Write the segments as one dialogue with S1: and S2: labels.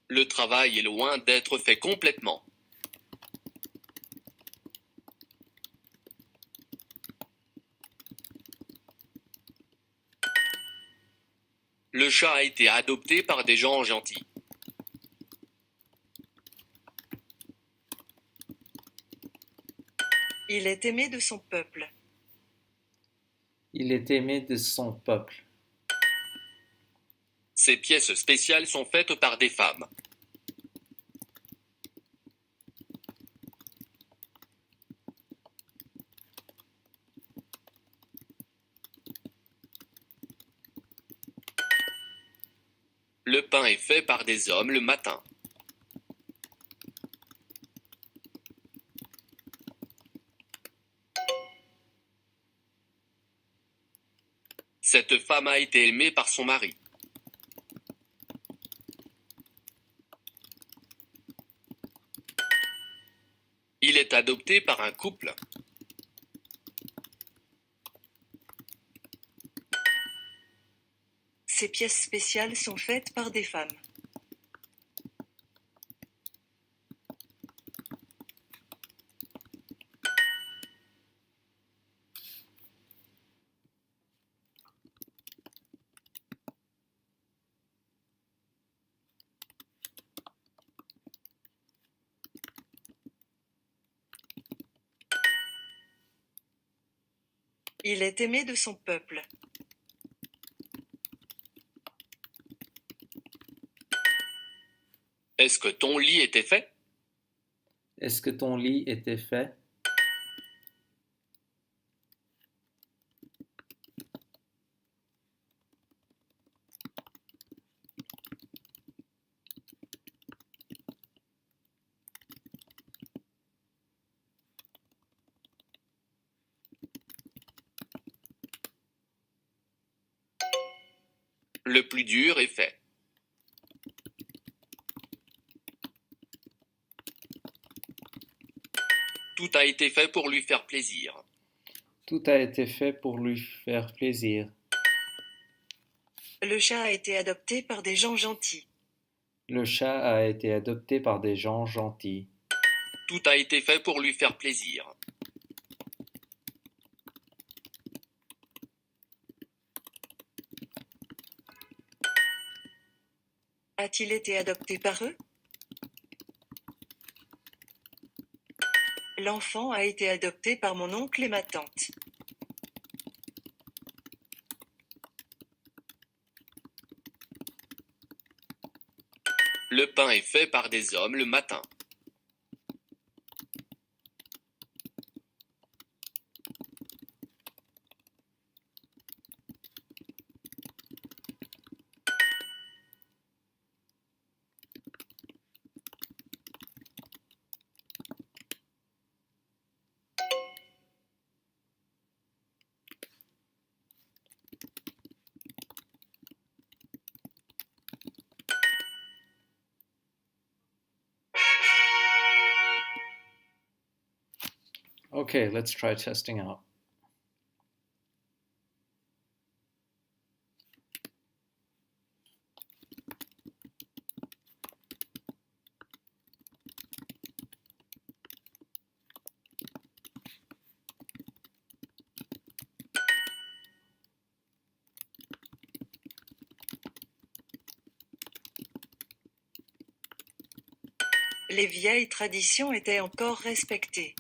S1: Le travail est loin d'être fait complètement. Le chat a été adopté par des gens gentils.
S2: Il est aimé de son peuple.
S3: Il est aimé de son peuple.
S1: Ces pièces spéciales sont faites par des femmes. Le pain est fait par des hommes le matin. Cette femme a été aimée par son mari. Il est adopté par un couple.
S2: Ces pièces spéciales sont faites par des femmes. Il est aimé de son peuple.
S1: Est-ce que ton lit était fait?
S3: Est-ce que ton lit était fait?
S1: Le plus dur est fait. Tout a été fait pour lui faire plaisir.
S3: Tout a été fait pour lui faire plaisir.
S2: Le chat a été adopté par des gens gentils.
S3: Le chat a été adopté par des gens gentils.
S1: Tout a été fait pour lui faire plaisir.
S2: A-t-il été adopté par eux? L'enfant a été adopté par mon oncle et ma tante.
S1: Le pain est fait par des hommes le matin.
S3: Okay, let's try testing out.
S2: Les vieilles traditions étaient encore respectées.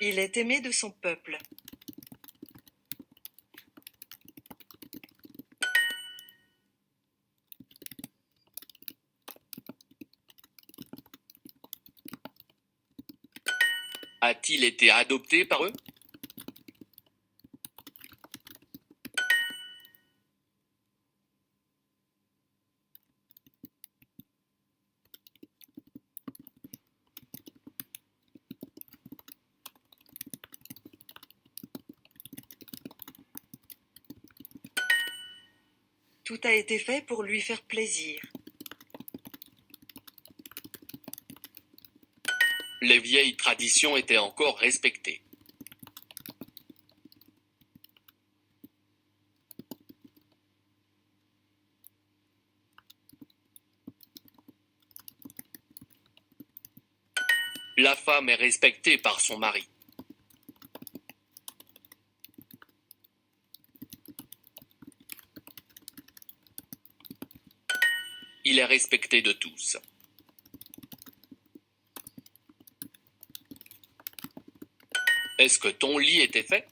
S2: Il est aimé de son peuple.
S1: A-t-il été adopté par eux?
S2: Tout a été fait pour lui faire plaisir.
S1: Les vieilles traditions étaient encore respectées. La femme est respectée par son mari. Il est respecté de tous. Est-ce que ton lit était fait?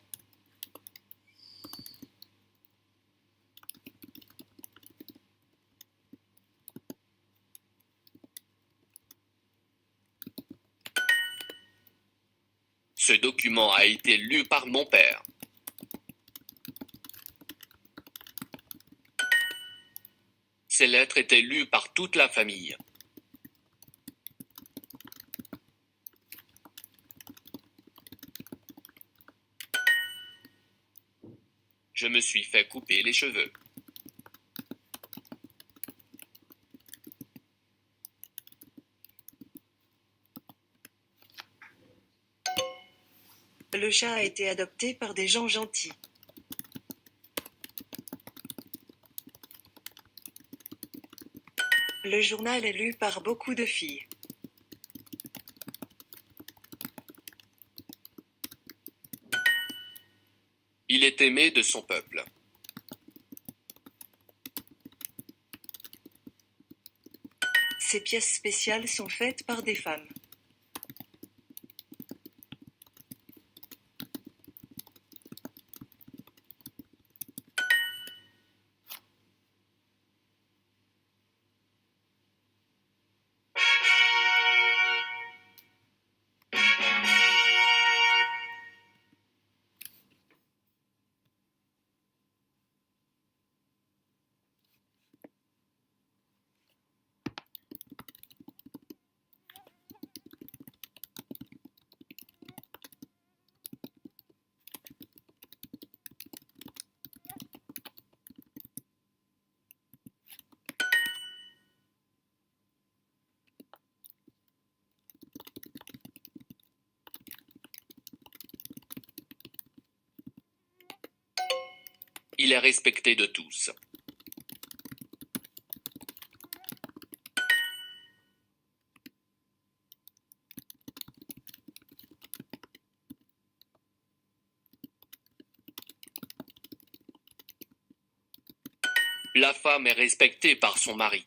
S1: Ce document a été lu par mon père. Ces lettres étaient lues par toute la famille. Je me suis fait couper les cheveux.
S2: Le chat a été adopté par des gens gentils. Le journal est lu par beaucoup de filles.
S1: Il est aimé de son peuple.
S2: Ces pièces spéciales sont faites par des femmes.
S1: Il est respecté de tous. La femme est respectée par son mari.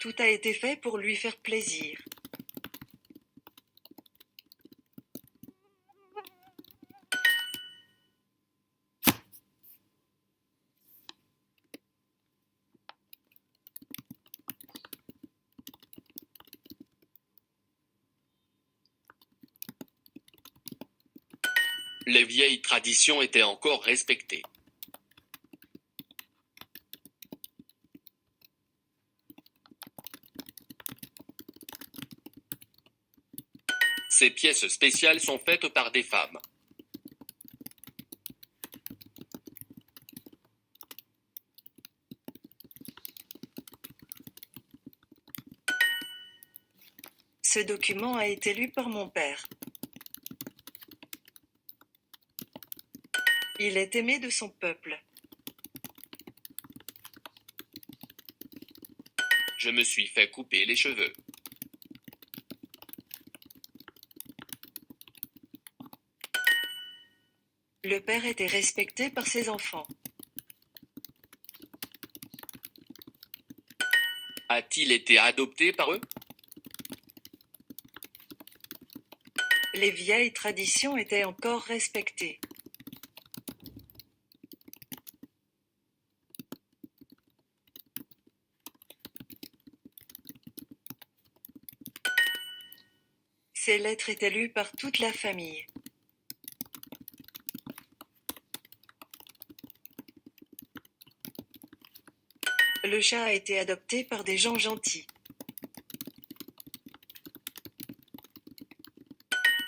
S2: Tout a été fait pour lui faire plaisir.
S1: Les vieilles traditions étaient encore respectées. Ces pièces spéciales sont faites par des femmes.
S2: Ce document a été lu par mon père. Il est aimé de son peuple.
S1: Je me suis fait couper les cheveux.
S2: Le père était respecté par ses enfants.
S1: A-t-il été adopté par eux?
S2: Les vieilles traditions étaient encore respectées. Ces lettres étaient lues par toute la famille. Le chat a été adopté par des gens gentils.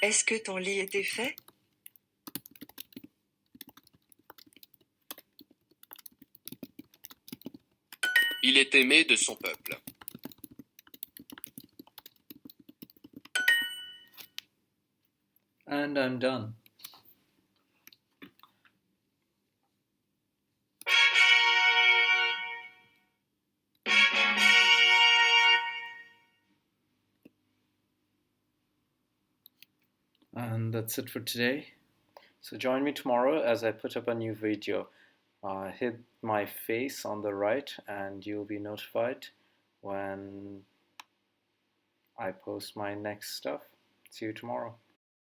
S2: Est-ce que ton lit était fait?
S1: Il est aimé de son peuple.
S3: And I'm done. And that's it for today. So join me tomorrow as I put up a new video. Hit my face on the right and you'll be notified when I post my next stuff. See you tomorrow.